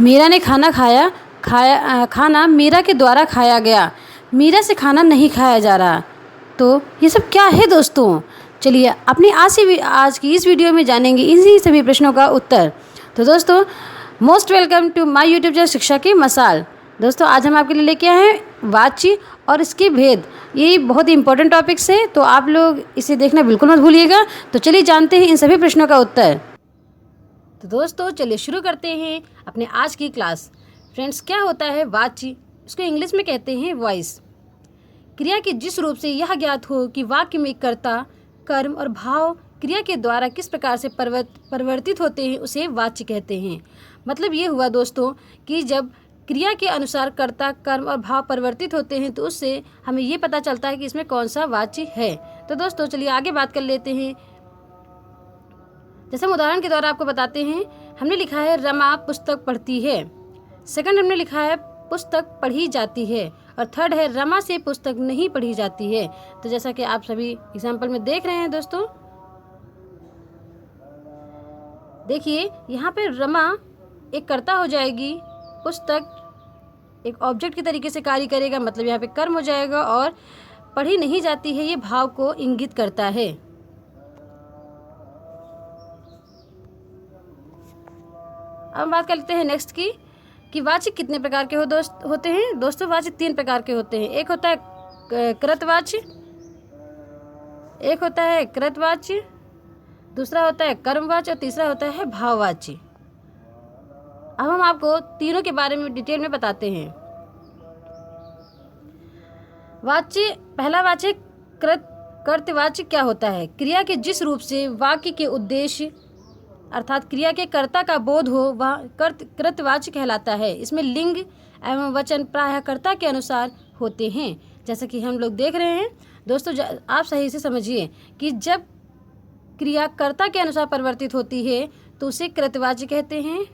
मीरा ने खाना खाया, खाना मीरा के द्वारा खाया गया। मीरा से खाना नहीं खाया जा रहा। तो ये सब क्या है दोस्तों? चलिए अपनी आज की इस वीडियो में जानेंगे इन्हीं सभी प्रश्नों का उत्तर। तो दोस्तों, most welcome to my YouTube channel शिक्षा की मसाल। दोस्तों, आज हम आपके लिए लेके आए हैं वाची और इसके भेद। ये बहुत ही इंपॉर्टेंट टॉपिक्स है, तो आप लोग इसे देखना बिल्कुल मत भूलिएगा। तो चलिए जानते हैं इन सभी प्रश्नों का उत्तर। तो दोस्तों, चलिए शुरू करते हैं अपने आज की क्लास। फ्रेंड्स, क्या होता है वाची? इसको इंग्लिश में कहते हैं वॉइस। क्रिया के जिस रूप से यह ज्ञात हो कि वाक्य में कर्ता, कर्म और भाव क्रिया के द्वारा किस प्रकार से परिवर्तित होते हैं, उसे वाच्य कहते हैं। मतलब ये हुआ दोस्तों कि जब क्रिया के अनुसार कर्ता, कर्म और भाव परिवर्तित होते हैं तो उससे हमें ये पता चलता है कि इसमें कौन सा वाच्य है। तो दोस्तों, चलिए आगे बात कर लेते हैं। जैसे हम उदाहरण के द्वारा आपको बताते हैं। हमने लिखा है रमा पुस्तक पढ़ती है। सेकंड हमने लिखा है पुस्तक पढ़ी जाती है। और थर्ड है रमा से पुस्तक नहीं पढ़ी जाती है। तो जैसा कि आप सभी एग्जाम्पल में देख रहे हैं दोस्तों, देखिए यहाँ पे रमा एक कर्ता हो जाएगी, पुस्तक एक ऑब्जेक्ट के तरीके से कार्य करेगा, मतलब यहाँ पे कर्म हो जाएगा, और पढ़ी नहीं जाती है ये भाव को इंगित करता है। अब बात करते हैं नेक्स्ट की कि वाच्य कितने प्रकार के होते हैं। दोस्तों, वाच्य 3 प्रकार के होते हैं। एक होता है कृतवाच्य, एक होता है कृतवाच्य, दूसरा होता है कर्मवाच्य और तीसरा होता है भाववाच्य। अब हम आपको तीनों के बारे में डिटेल में बताते हैं। वाच्य, पहला वाच्य कर्तवाच्य क्या होता है? क्रिया के जिस रूप से वाक्य के उद्देश्य अर्थात क्रिया के कर्ता का बोध हो वह कृतवाच्य कहलाता है। इसमें लिंग एवं वचन प्रायः कर्ता के अनुसार होते हैं। जैसा कि हम लोग देख रहे हैं दोस्तों, आप सही से समझिए कि जब क्रिया कर्ता के अनुसार परिवर्तित होती है तो उसे कृतवाच्य कहते हैं।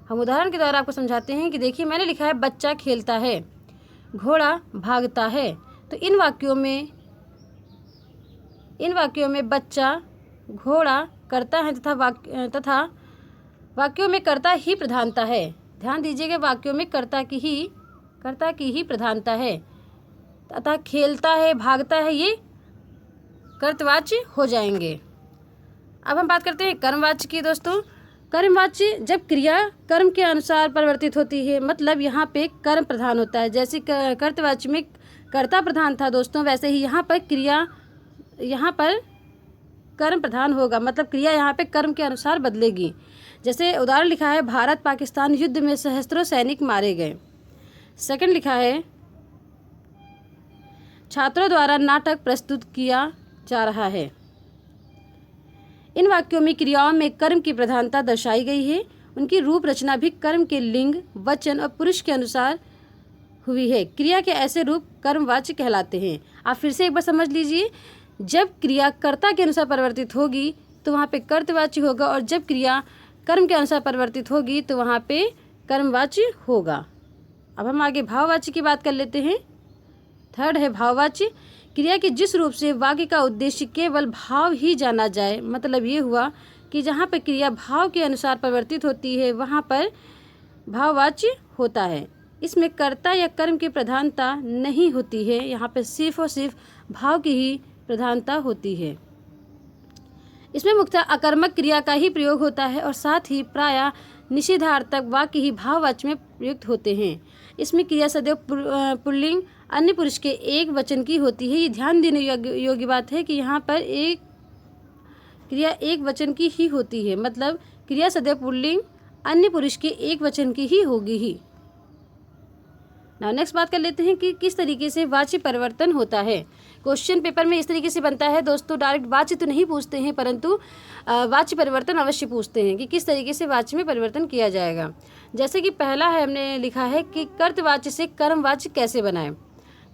हम उदाहरण के द्वारा आपको समझाते हैं कि देखिए, मैंने लिखा है बच्चा खेलता है, घोड़ा भागता है। तो इन वाक्यों में बच्चा, घोड़ा कर्ता है तथा वाक्यों में कर्ता ही प्रधानता है। ध्यान दीजिएगा, वाक्यों में कर्ता की ही प्रधानता है तथा खेलता है, भागता है, ये कर्तवाच्य हो जाएंगे। अब हम बात करते हैं कर्मवाच्य की। दोस्तों, कर्मवाच्य जब क्रिया कर्म के अनुसार परिवर्तित होती है, मतलब यहाँ पे कर्म प्रधान होता है। जैसे कर्तवाच्य में कर्ता प्रधान था दोस्तों, वैसे ही यहाँ पर कर्म प्रधान होगा, मतलब क्रिया यहाँ पे कर्म के अनुसार बदलेगी। जैसे उदाहरण लिखा है भारत पाकिस्तान युद्ध में सहस्त्रों सैनिक मारे गए। सेकंड लिखा है छात्रों द्वारा नाटक प्रस्तुत किया जा रहा है। इन वाक्यों में क्रियाओं में कर्म की प्रधानता दर्शाई गई है। उनकी रूप रचना भी कर्म के लिंग, वचन और पुरुष के अनुसार हुई है। क्रिया के ऐसे रूप कर्मवाच्य कहलाते हैं। आप फिर से एक बार समझ लीजिए, जब क्रिया कर्ता के अनुसार परिवर्तित होगी तो वहाँ पे कर्तवाच्य होगा, और जब क्रिया कर्म के अनुसार परिवर्तित होगी तो वहाँ पे कर्मवाच्य होगा। अब हम आगे भाववाच्य की बात कर लेते हैं। थर्ड है भाववाच्य। क्रिया के जिस रूप से वाक्य का उद्देश्य केवल भाव ही जाना जाए, मतलब ये हुआ कि जहाँ पर क्रिया भाव के अनुसार परिवर्तित होती है वहाँ पर भाववाच्य होता है। इसमें कर्ता या कर्म की प्रधानता नहीं होती है, यहाँ पर सिर्फ और सिर्फ भाव की ही प्रधानता होती है। इसमें मुख्यतः अकर्मक क्रिया का ही प्रयोग होता है और साथ ही प्रायः निषेधार्थक वाक्य ही भाववाच्य में प्रयुक्त होते हैं। इसमें क्रिया सदैव पुल्लिंग अन्य पुरुष के एक वचन की होती है। ये ध्यान देने योग्य बात है कि यहाँ पर एक क्रिया एक वचन की ही होती है, मतलब क्रिया सदैव पुल्लिंग अन्य पुरुष के एक वचन की ही होगी ही। नेक्स्ट बात कर लेते हैं कि किस तरीके से वाच्य परिवर्तन होता है। क्वेश्चन पेपर में इस तरीके से बनता है दोस्तों, डायरेक्ट वाच्य तो नहीं पूछते हैं, परंतु वाच्य परिवर्तन अवश्य पूछते हैं कि किस तरीके से वाच्य में परिवर्तन किया जाएगा। जैसे कि पहला है, हमने लिखा है कि कर्तवाच्य से कर्मवाच्य कैसे बनाएं।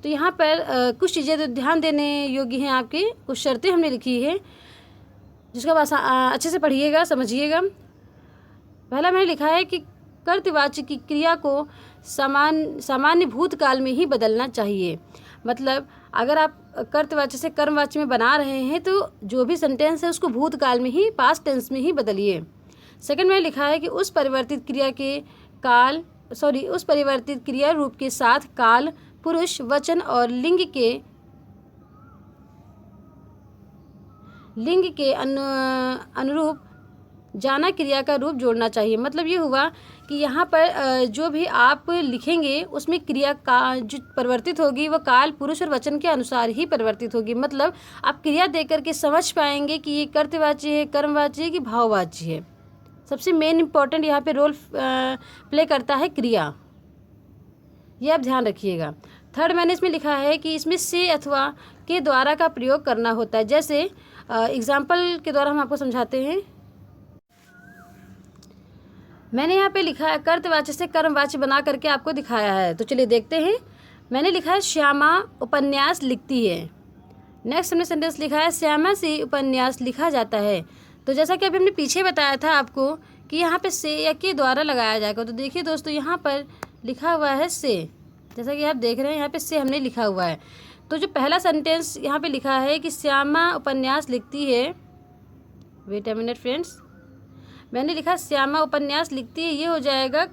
तो यहाँ पर कुछ चीज़ें तो ध्यान देने योग्य हैं। आपकी कुछ शर्तें हमने लिखी है, जिसका बस अच्छे से पढ़िएगा, समझिएगा। पहला मैंने लिखा है कि कर्तवाच्य की क्रिया को सामान्य भूतकाल में ही बदलना चाहिए। मतलब अगर आप कर्तवाच्य से कर्मवाच्य में बना रहे हैं तो जो भी सेंटेंस है उसको भूतकाल में ही, पास्ट टेंस में ही बदलिए। सेकंड में लिखा है कि उस परिवर्तित क्रिया के उस परिवर्तित क्रिया रूप के साथ काल, पुरुष, वचन और लिंग के अनुरूप जाना क्रिया का रूप जोड़ना चाहिए। मतलब ये हुआ कि यहाँ पर जो भी आप लिखेंगे उसमें क्रिया का जो परिवर्तित होगी वो काल, पुरुष और वचन के अनुसार ही परिवर्तित होगी। मतलब आप क्रिया देख करके समझ पाएंगे कि ये कर्तवाची है, कर्मवाची है कि भाववाची है। सबसे मेन इम्पॉर्टेंट यहाँ पे रोल प्ले करता है क्रिया, ये आप ध्यान रखिएगा। थर्ड मैंने इसमें लिखा है कि इसमें से अथवा के द्वारा का प्रयोग करना होता है। जैसे एग्जाम्पल के द्वारा हम आपको समझाते हैं। मैंने यहाँ पे लिखा है कर्तवाच्य से कर्मवाच्य बना करके आपको दिखाया है, तो चलिए देखते हैं। मैंने लिखा है श्यामा उपन्यास लिखती है। नेक्स्ट हमने सेंटेंस लिखा है श्यामा से उपन्यास लिखा जाता है। तो जैसा कि अभी हमने पीछे बताया था आपको कि यहाँ पे से या के द्वारा लगाया जाएगा, तो देखिए दोस्तों यहाँ पर लिखा हुआ है से, जैसा कि आप देख रहे हैं यहाँ पे से हमने लिखा हुआ है। तो जो पहला सेंटेंस यहाँ पे लिखा है कि श्यामा उपन्यास लिखती है, वेट अ मिनट फ्रेंड्स, मैंने लिखा श्यामा उपन्यास लिखती है, ये हो जाएगा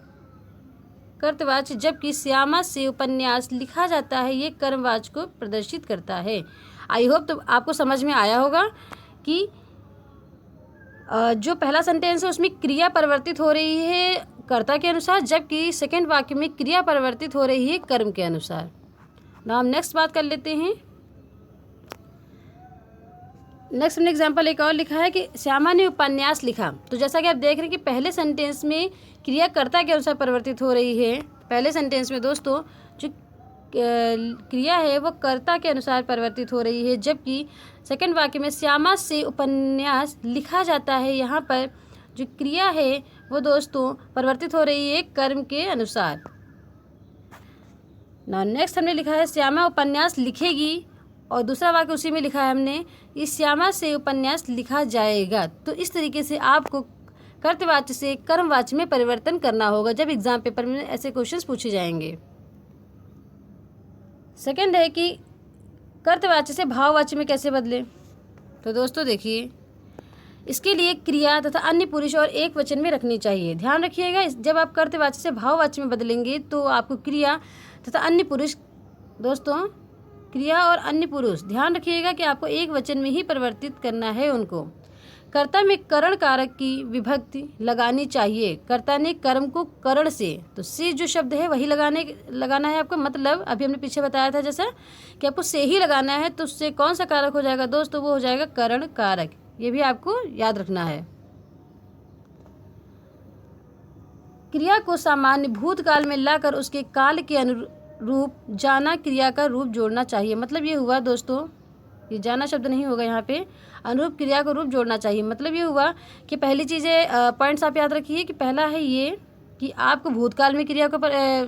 कर्तवाच्य, जबकि श्यामा से उपन्यास लिखा जाता है ये कर्मवाच्य को प्रदर्शित करता है। आई होप तो आपको समझ में आया होगा कि जो पहला सेंटेंस है उसमें क्रिया परिवर्तित हो रही है कर्ता के अनुसार, जबकि सेकंड वाक्य में क्रिया परिवर्तित हो रही है कर्म के अनुसार। नाउ हम नेक्स्ट बात कर लेते हैं। नेक्स्ट हमने एग्जाम्पल एक और लिखा है कि श्यामा ने उपन्यास लिखा। तो जैसा कि आप देख रहे हैं कि पहले सेंटेंस में क्रिया कर्ता के अनुसार परिवर्तित हो रही है। पहले सेंटेंस में दोस्तों जो क्रिया है वो कर्ता के अनुसार परिवर्तित हो रही है, जबकि सेकंड वाक्य में श्यामा से उपन्यास लिखा जाता है, यहाँ पर जो क्रिया है वो दोस्तों परिवर्तित हो रही है कर्म के अनुसार। ना नेक्स्ट हमने लिखा है श्यामा उपन्यास लिखेगी, और दूसरा वाक्य उसी में लिखा है हमने इस श्यामा से उपन्यास लिखा जाएगा। तो इस तरीके से आपको कर्तवाच्य से कर्मवाच्य में परिवर्तन करना होगा जब एग्जाम पेपर में ऐसे क्वेश्चंस पूछे जाएंगे। सेकंड है कि कर्तवाच्य से भाववाच्य में कैसे बदले। तो दोस्तों देखिए, इसके लिए क्रिया तथा अन्य पुरुष और एक वचन में रखनी चाहिए। ध्यान रखिएगा, जब आप कर्तवाच्य से भाववाच्य में बदलेंगे तो आपको क्रिया तथा अन्य पुरुष, दोस्तों क्रिया और अन्य पुरुष, ध्यान रखिएगा कि आपको एक वचन में ही परिवर्तित करना है उनको। कर्ता में करण कारक की विभक्ति लगानी चाहिए। कर्ता ने कर्म को करण से, तो से जो शब्द है वही लगाना है आपको। मतलब अभी हमने पीछे बताया था जैसा कि आपको से ही लगाना है, तो उससे कौन सा कारक हो जाएगा दोस्तों, वो हो जाएगा करण कारक। ये भी आपको याद रखना है। क्रिया को सामान्य भूतकाल में लाकर उसके काल के अनुरूप जाना क्रिया का रूप जोड़ना चाहिए। मतलब ये हुआ दोस्तों, ये जाना शब्द नहीं होगा यहाँ पे, अनुरूप क्रिया को रूप जोड़ना चाहिए। मतलब ये हुआ कि पहली चीज़ें पॉइंट्स आप याद रखिए कि पहला है ये कि आपको भूतकाल में क्रिया को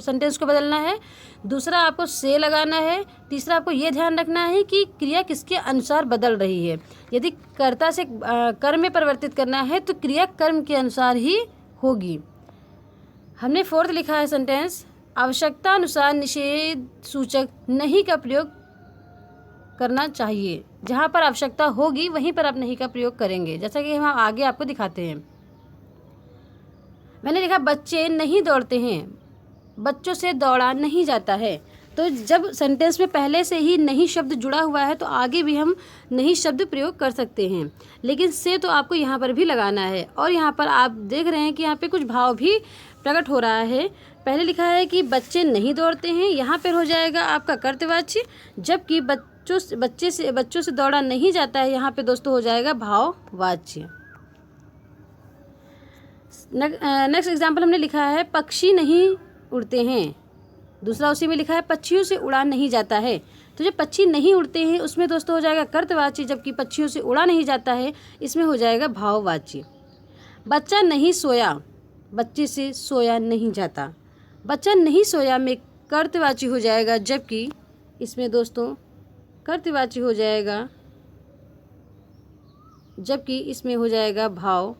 सेंटेंस को बदलना है। दूसरा आपको से लगाना है। तीसरा आपको ये ध्यान रखना है कि क्रिया किसके अनुसार बदल रही है। यदि कर्ता से कर्म में परिवर्तित करना है तो क्रिया कर्म के अनुसार ही होगी। हमने फोर्थ लिखा है सेंटेंस, आवश्यकता अनुसार निषेध सूचक नहीं का प्रयोग करना चाहिए। जहाँ पर आवश्यकता होगी वहीं पर आप नहीं का प्रयोग करेंगे, जैसा कि हम आगे आपको दिखाते हैं। मैंने लिखा बच्चे नहीं दौड़ते हैं, बच्चों से दौड़ा नहीं जाता है। तो जब सेंटेंस में पहले से ही नहीं शब्द जुड़ा हुआ है तो आगे भी हम नहीं शब्द प्रयोग कर सकते हैं, लेकिन से तो आपको यहाँ पर भी लगाना है। और यहाँ पर आप देख रहे हैं कि यहाँ पे कुछ भाव भी प्रकट हो रहा है। पहले लिखा है कि बच्चे नहीं दौड़ते हैं, यहाँ पर हो जाएगा आपका कर्तवाच्य, जबकि बच्चों से दौड़ा नहीं जाता है, यहाँ पे दोस्तों हो जाएगा भाववाच्य। नेक्स्ट एग्जाम्पल हमने लिखा है पक्षी नहीं उड़ते हैं। दूसरा उसी में लिखा है पक्षियों से उड़ा नहीं जाता है। तो जो पक्षी नहीं उड़ते हैं उसमें दोस्तों हो जाएगा कर्तवाच्य, जबकि पक्षियों से उड़ा नहीं जाता है इसमें हो जाएगा भाववाच्य। बच्चा नहीं सोया, बच्चे से सोया नहीं जाता। बच्चा नहीं सोया में कर्तवाच्य हो जाएगा, जबकि इसमें दोस्तों कर्तवाच्य हो जाएगा, जबकि इसमें हो जाएगा भाववाच्य।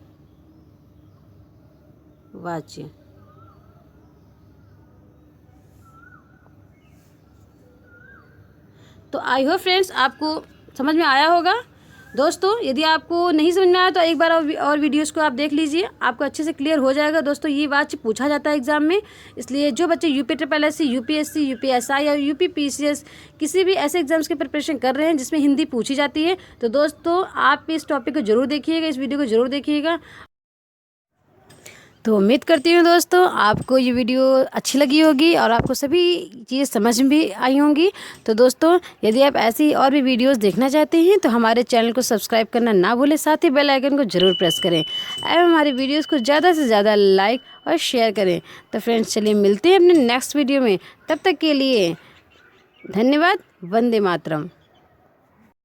तो आई होप फ्रेंड्स आपको समझ में आया होगा। दोस्तों यदि आपको नहीं समझ में आया तो एक बार और वीडियोस को आप देख लीजिए, आपको अच्छे से क्लियर हो जाएगा। दोस्तों ये बात पूछा जाता है एग्जाम में, इसलिए जो बच्चे UPSSC, UPSC, UPSI या UPPCS किसी भी ऐसे एग्जाम्स की प्रिपरेशन कर रहे हैं जिसमें हिंदी पूछी जाती है, तो दोस्तों आप इस टॉपिक को जरूर देखिएगा, इस वीडियो को जरूर देखिएगा। तो उम्मीद करती हूँ दोस्तों आपको ये वीडियो अच्छी लगी होगी और आपको सभी चीज़ें समझ में भी आई होंगी। तो दोस्तों यदि आप ऐसी और भी वीडियोस देखना चाहते हैं तो हमारे चैनल को सब्सक्राइब करना ना भूलें, साथ ही बेल आइकन को ज़रूर प्रेस करें एवं हमारे वीडियोस को ज़्यादा से ज़्यादा लाइक और शेयर करें। तो फ्रेंड्स चलिए मिलते हैं अपने नेक्स्ट वीडियो में, तब तक के लिए धन्यवाद। वंदे मातरम।